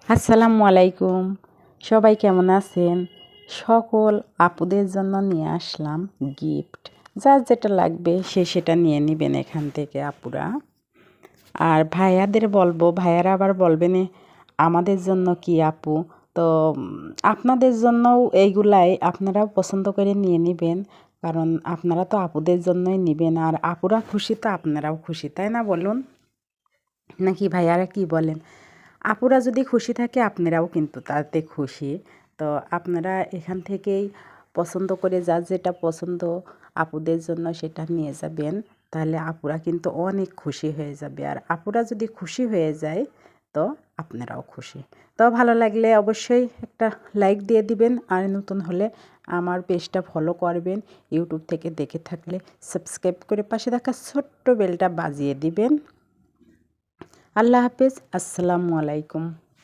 আসসালামু আলাইকুম। সবাই কেমন আছেন? সকল আপুদের জন্য নিয়ে আসলাম গিফট। যার যেটা লাগবে সেটা নিয়ে নেবেন এখান থেকে আপুরা। আর ভাইয়াদের বলবো, ভাইয়ারা আবার বলবেন আমাদের জন্য কি আপু? তো আপনাদের জন্যও এইগুলাই আপনারাও পছন্দ করে নিয়ে নেবেন। কারণ আপনারা তো আপুদের জন্যই নেবেন, আর আপুরা খুশি তো আপনারাও খুশি, তাই না বলুন? নাকি ভাইয়ারা কি বলেন? আপুরা যদি খুশি থাকে আপনারাও কিন্তু তাতে খুশি। তো আপনারা এখান থেকেই পছন্দ করে যার যেটা পছন্দ আপুদের জন্য সেটা নিয়ে যাবেন। তাহলে আপুরা কিন্তু অনেক খুশি হয়ে যাবে, আর আপুরা যদি খুশি হয়ে যায় তো আপনারাও খুশি। তো ভালো লাগলে অবশ্যই একটা লাইক দিয়ে দিবেন, আর নতুন হলে আমার পেজটা ফলো করবেন। ইউটিউব থেকে দেখে থাকলে সাবস্ক্রাইব করে পাশে থাকা ছোট্ট বেলটা বাজিয়ে দিবেন। আল্লাহ হাফেজ। আসসালামু আলাইকুম।